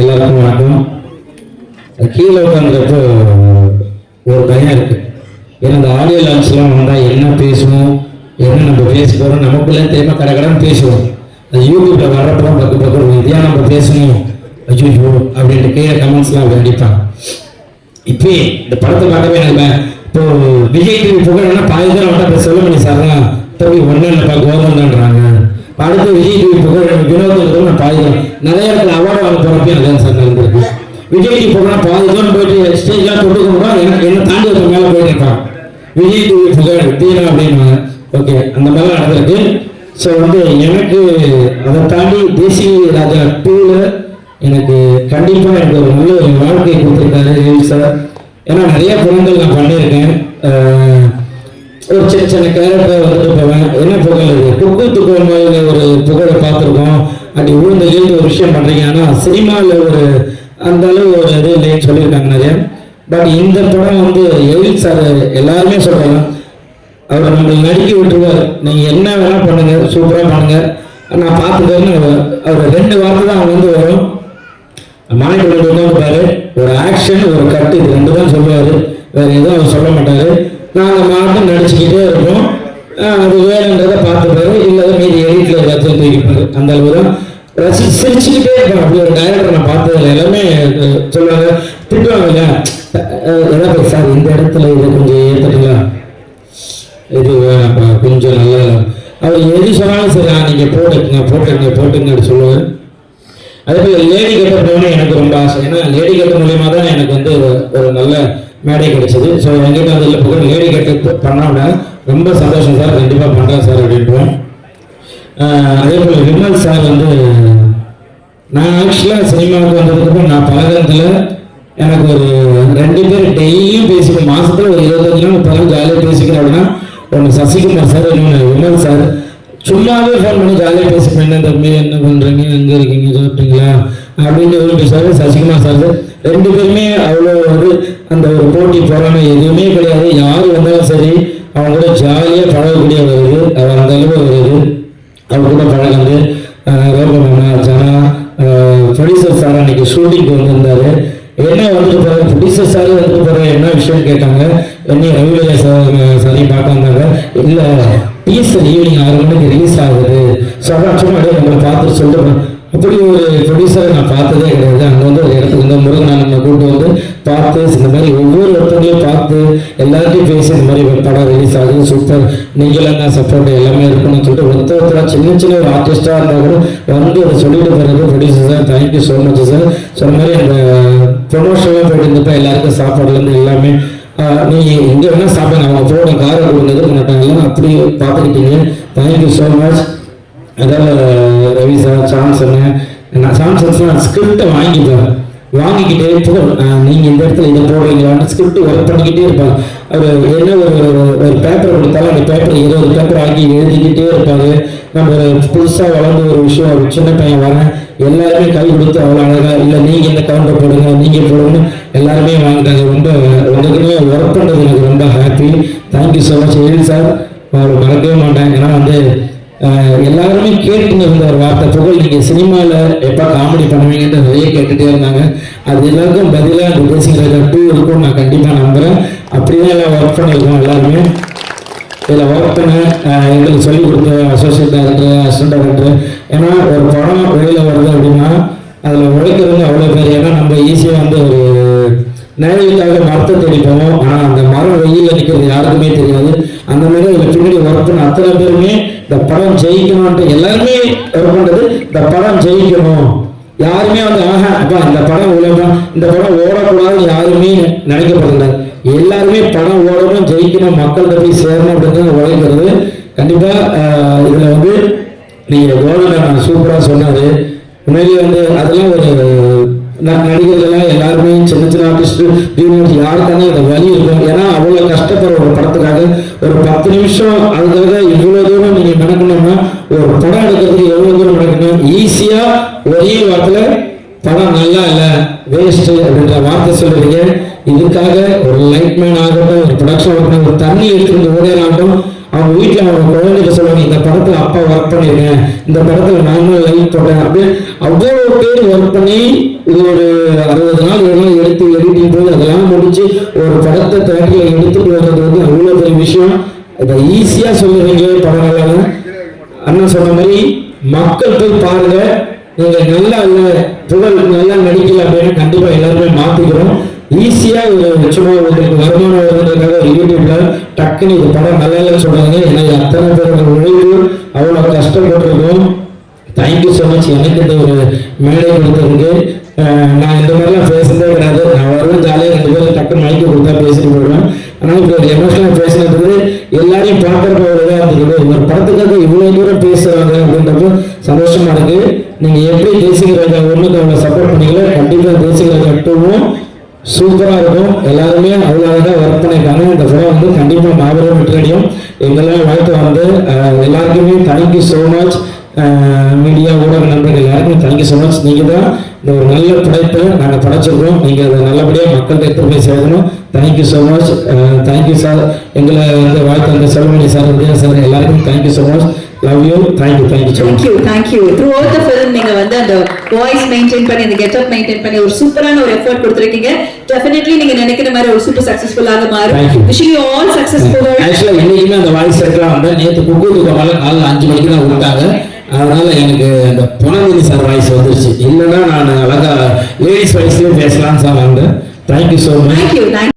எல்லாருக்கும் வணக்கம். கீழே உட்காந்துறப்போ ஒரு பயம் இருக்கு. ஏன்னா இந்த ஆடியோ லான்ச்லாம் வந்தால் என்ன பேசுவோம், என்ன நம்ம பேச போகிறோம் நமக்குள்ளே தெரியாம கடகடன்னு பேசுவோம். அது யூடியூப்ல வர்றப்போ பக்கம் இதையா நம்ம பேசணும் ஐயோ அப்படின்ட்டு கீழே கமெண்ட்ஸ்லாம் கண்டிப்பாங்க. இப்போ இந்த படத்தை பார்க்கவே நம்ம இப்போ விஜய் டிவி புகழ்னா பாதி தான் அவன்கிட்ட செல்வமணி சார் தான் தம்பி ஒன்றும் இல்லைப்பா கோவம்தான்றாங்க. அடுத்து விஜய் டிவி புகழ் வினோதம் நான் பாதி தான் நிறைய இடத்துல அவார்டு வாங்க போகிறப்பையும் அதான் சார் நடந்திருக்கு. விஜய் டிவி புகழ் பாதி தான் போயிட்டு ஸ்டேஜ்லாம் தொட்டுக்கணும்னா என்ன தாண்டி ஒரு மேலே போயிட்டு இருப்பான். விஜய் டிவி புகழ் தீனா அப்படின்னு ஓகே அந்த மாதிரிலாம் நடந்திருக்கு. ஸோ எனக்கு அதை தாண்டி தேசிய ராஜா 2ல எனக்கு கண்டிப்பாக எனக்கு ஒரு நல்ல ஒரு வாழ்க்கையை கொடுத்துருக்காரு சார். ஏன்னா நிறைய படங்கள் நான் பண்ணியிருக்கேன். ஒரு சின்ன சின்ன கேரக்டர் போவேன். என்ன புகழ் இது குக்கு துக்கும்போது ஒரு புகழை பார்த்துருக்கோம். அப்படி உழுந்து எழுந்து ஒரு விஷயம் பண்ணுறீங்க. ஆனால் சினிமாவில் ஒரு அந்த அளவு ஒரு இது இல்லைன்னு சொல்லியிருக்காங்க நிறைய. பட் இந்த படம் எழில் சார் எல்லாருமே சொல்கிறாங்க அவர் நம்மளுக்கு நடிக்க விட்டுருவார். நீங்கள் என்ன வேணால் பண்ணுங்க, சூப்பராக பண்ணுங்க, நான் பார்த்துக்கிறேன்னு அவர் 2 வார்த்தை தான் வரும். மாநில உட்காந்துப்பாரு, ஒரு ஆக்ஷன் ஒரு கட்டு, இது 2 தான் சொல்லுவார். வேற எதுவும் அவர் சொல்ல மாட்டார். நாங்கள் மாட்டும் நடிச்சுக்கிட்டே இருப்போம். அது வேணுன்றதை பார்த்துப்பாரு, இல்லாத மீதி எடிட்டில் எல்லாத்தையும் தூக்கிப்பாரு. அந்த அளவு தான் சிரிச்சுக்கிட்டே இருப்பேன். அப்படி ஒரு டைரக்டர் நான் பார்த்ததில்ல. எல்லாமே சொல்லுவாங்க, திட்டுவாங்க இல்லையா, ஏதாவது சார் இந்த இடத்துல இதை கொஞ்சம் ஏற்றுங்களா, இது கொஞ்சம் நல்லா அவர் எது சொன்னாலும் சரி நீங்கள் போட்டுங்கன்னு சொல்லுவார். அதே போல் லேடி கட்டர் போனே எனக்கு ரொம்ப ஆசை. ஏன்னா லேடி கட்டர் மூலியமாக தான் எனக்கு ஒரு நல்ல மேடை கிடைச்சது. ஸோ எங்கிட்ட அதில் போய் லேடி கட்டர் பண்ணோம்னா ரொம்ப சந்தோஷம் சார், கண்டிப்பாக பண்ணுறேன் சார் அப்படின்றோம். அதே போல் விமல் சார் நான் ஆக்சுவலாக சினிமாவுக்கு வந்ததுக்கப்புறம் நான் பழகிறதுல எனக்கு ஒரு 2 பேர் டெய்லியும் பேசிக்கிறேன். மாதத்தில் ஒரு 25 நாள் 30 ஜாலியாக பேசிக்கிறேன். அப்படின்னா ஒன்று சசிகுமார் சார், இன்னொன்று விமல் சார். சும்மாவே ஃபோன் பண்ணி ஜாலியாக பேசிப்பேன். என்ன தம்பி என்ன பண்ணுறீங்க, எங்கே இருக்கீங்க, சாப்பிட்டீங்களா அப்படின்னு பேசுவார். சசிகுமார் சார் 2 பேருமே அவ்வளோ அந்த ஒரு போட்டி போரான எதுவுமே கிடையாது. யார் வந்தாலும் சரி அவங்க கூட ஜாலியாக பழகக்கூடிய வருது. அவர் அந்த அளவு வருது. அவர் கூட பழகுது. ரோபமண்ணா ஜனா ப்ரொடியூசர் சார் அன்னைக்கு ஷூட்டிங்க்கு வந்திருந்தாரு. என்ன போகிற ப்ரொடியூசர் சார் போகிற என்ன விஷயம் கேட்டாங்க. என்ன ரவிவிஜய் சாரையும் பார்க்க வந்தாங்க. இல்லை டீசர் ஈவினிங் 6 மணிக்கு ரிலீஸ் ஆகுது. ஸோ அதான் சும்மா அப்படியே நம்மளை பார்த்துட்டு சொல்லிட்டு அப்படி ஒரு ப்ரொடியூசரை நான் பார்த்ததே கிடையாது. அங்கே ஒரு இடத்துக்கு முருகன் நம்ம கூப்பிட்டு பார்த்து இந்த மாதிரி ஒவ்வொரு ஒருத்தங்களையும் பார்த்து எல்லார்ட்டையும் பேசி இந்த மாதிரி படம் ரிலீஸ் ஆகுது, சூப்பர், நீங்களாம் தான் சப்போர்ட் எல்லாமே இருக்கணும்னு சொல்லிட்டு ஒருத்தராக சின்ன சின்ன ஒரு ஆர்டிஸ்டாக இருந்தால் கூட அதை சொல்லிட்டு போகிறது producer sir thank you so much sir. சொன்ன மாதிரி அந்த ப்ரொமோஷன்லாம் போயிட்டு இருந்தப்போ எல்லாருக்கும் சாப்பாடுலேருந்து எல்லாமே நீங்கள் எங்கே வேணால் சாப்பிடுங்க, அவங்க போட காரை கொடுங்க பண்ணிட்டாங்க, அப்படி பார்த்துக்கிட்டீங்க. Thank you so much. அதாவது ரவி சார் சாம்சன்ஸ்லாம் ஸ்கிரிப்டை வாங்கிக்கிட்டே நீங்கள் இந்த இடத்துல இதை போடுறீங்களான்னு ஸ்கிரிப்ட் ஒர்க் பண்ணிக்கிட்டே இருப்பாங்க. அவர் என்ன ஒரு பேப்பர் கொடுத்தாலும் அந்த பேப்பர் 20 பேப்பர் ஆக்கி எழுதிக்கிட்டே இருப்பாங்க. நம்ம புதுசாக வளர்ந்து ஒரு விஷயம் ஒரு சின்ன பையன் வரேன் எல்லாருமே கை கொடுத்து அவ்வளோ அழகாக இல்லை நீங்கள் இந்த கவுண்டர் போடுங்க நீங்கள் போடுங்கன்னு எல்லாருமே வாங்கிட்டாங்க. ரொம்ப உங்களுக்குமே ஒர்க் பண்ணுறது எனக்கு ரொம்ப ஹாப்பி. தேங்க்யூ ஸோ மச் எழில் சார். அவர் மறக்கவே மாட்டேன். ஏன்னா எல்லாருமே கேட்டுங்க இருந்த ஒரு வார்த்தை புகழ் நீங்கள் சினிமாவில் எப்போ காமெடி பண்ணுவீங்கன்னு நிறைய கேட்டுகிட்டே இருந்தாங்க. அது எல்லாருக்கும் பதிலாக அந்த தேசிய ராஜா 2 இருக்கும் நான் கண்டிப்பாக நம்புகிறேன். அப்படியே எல்லாம் ஒர்க் பண்ணியிருக்கோம். எல்லாருமே இதில் ஒர்க் பண்ண எங்களுக்கு சொல்லிக் கொடுத்த அசோசியேட் டைரக்டர், அசிஸ்டன்ட் டைரக்டர். ஏன்னா ஒரு படம் வெளியில் வருது அப்படின்னா அதில் உழைக்கிறது அவ்வளோ பேர். ஏன்னா நம்ம ஈஸியாக ஒரு நிழலுக்காக மரத்தை தேடி போவோம். ஆனால் அந்த மரம் வெயிலில் நிற்கிறது யாருக்குமே தெரியாது. அந்த மாதிரி இதில் பின்னாடி ஒர்க் பண்ண அத்தனை பேருமே இந்த படம் ஜெயிக்கணும்ன்ட்டு எல்லாருமே ஒர்க் பண்ணுறது. இந்த படம் ஜெயிக்கணும் யாருமே ஆஹா அப்பா இந்த படம் உலகம் இந்த படம் ஓடக்கூடாதுன்னு யாருமே நினைக்கப்படுறாங்க. எல்லாருமே படம் ஓடணும், ஜெயிக்கணும், மக்கள்கிட்ட போய் சேரணும் அப்படிங்கிறது உழைக்கிறது. கண்டிப்பாக இதில் நீங்கள் கோவிந்தன் சூப்பராக சொன்னார். உண்மையிலேயே அதெல்லாம் நடிகர்கள்லாம் எல்லாருமே சின்ன சின்ன ஆர்டிஸ்ட்டு ஜூனியர்ஸ் யாருக்கான இந்த வழி இருக்கும். ஏன்னா அவ்வளோ கஷ்டப்படுற ஒரு படத்துக்காக ஒரு 10 நிமிஷம் அதுக்காக இவ்வளோ தூரம் நீங்கள் நடக்கணும்னா ஒரு படம் எடுக்கிறதுக்கு எவ்வளோ தூரம் நடக்கணும். ஈஸியாக ஒரே வாரத்தில் படம் நல்லா இல்லை வேஸ்ட்டு அப்படின்ற வார்த்தை சொல்லுறீங்க. இதுக்காக ஒரு லைட்மேன் ஆகட்டும், ஒரு ப்ரொடக்ஷன் ஆகட்டும், ஒரு தண்ணி எடுத்துருந்து ஓடையாகட்டும், அவங்க வீட்டில் அவங்க குழந்தைங்க சொல்லுவாங்க, இந்த படத்தில் அப்பா ஒர்க் பண்ணியிருக்கேன், இந்த படத்தில் நானும் லைட் போட்டேன் அப்படின்னு அவ்வளோ பேர் ஒர்க் பண்ணி இது ஒரு 60 நாள் இதெல்லாம் எடுத்து எடிட்டிங் போது அதெல்லாம் முடிச்சு ஒரு படத்தை தேட்டரில் எடுத்துட்டு வர்றது வந்து அவ்வளோ பெரிய விஷயம். இதை ஈஸியாக சொல்லுவீங்க படம் நல்லா. அண்ணா சொன்ன மாதிரி மக்கள் போய் பாருங்க. நீங்க நல்லா இல்லை புகழ் நல்லா நடிக்கல அப்படின்னு கண்டிப்பா எல்லாருமே மாத்திக்கிறோம். ஈஸியா ஒரு சும்மா உங்களுக்கு வருமானம் வருவதற்காக யூடியூப்ல டக்குன்னு இது படம் நல்லா இல்லைன்னு சொல்றாங்க. எனக்கு அத்தனை பேரோட உழைப்பு அவ்வளவு கஷ்டப்பட்டிருக்கோம். Thank you so much. எனக்கு இந்த ஒரு மேடை கொடுத்ததுக்கு. நான் இந்த மாதிரிலாம் பேசுறதே கிடையாது. நான் வருவேன் ஜாலியாக 2 பேரும் டக்குன்னு மைக்கு கொடுத்தா பேசிட்டு போயிடுவேன். ஆனால் இப்போ ஒரு எமோஷனலாக பேசினது எல்லாரையும் பார்க்கறப்ப ஒரு இதாக இருக்குது. ஒரு படத்துக்காக இவ்வளோ தூரம் பேசுறாங்க அப்படின்றப்போ சந்தோஷமா இருக்கு. நீங்க எப்படி தேசிக ராஜா ஒன்றுக்கு அவ்வளோ சப்போர்ட் பண்ணீங்களோ கண்டிப்பாக தேசிக ராஜா 2வும் சூப்பராக இருக்கும். எல்லாருமே அவ்வளோ அழகாக ஒர்க் பண்ணியிருக்காங்க. இந்த படம் வந்து கண்டிப்பாக மாபெரும் வெற்றியடையும். எங்கெல்லாம் வாழ்த்து வந்து எல்லாருக்குமே தேங்க்யூ ஸோ மச். மீடியா ஊடக நண்பர்கள் எல்லாருக்கும் தேங்க்யூ ஸோ மச். நீங்கள் தான் இந்த ஒரு நல்ல படைப்பை நாங்கள் படைச்சிருக்கோம். நீங்கள் அதை நல்லபடியாக மக்கள்கிட்ட எடுத்து போய் சேர்க்கணும். Thank you so much. Thank you sir. எங்களை வந்து வாழ்த்து அந்த செல்வமணி சார், விஜயா சார் எல்லாருக்கும் thank you so much. Love you. Thank you so much. Thank you. Through out the film நீங்க வந்து அந்த வாய்ஸ் மெயின்டைன் பண்ணி அந்த கெட்டப் மெயின்டைன் பண்ணி ஒரு சூப்பரான ஒரு எஃபோர்ட் கொடுத்திருக்கீங்க. டெஃபினெட்லி நீங்க நினைக்கிற மாதிரி ஒரு சூப்பர் சக்சஸ்ஃபுல்லாக மாறும். Wishing you all successful. ஆக்சுவலா இன்னைக்குமே அந்த வாய்ஸ் செட்லாம் வந்து நேற்று குக்கூருக்கு மேலே காலைல 5 மணிக்கு தான் விட்டாங்க. அதனால எனக்கு அந்த புனர்வினி சார் வாய்ஸ் வந்துருச்சு. இல்லைன்னா நான் அழகா லேடிஸ் வாய்ஸ்லயும் பேசலாம்னு சார் வந்தேன். Thank you so much.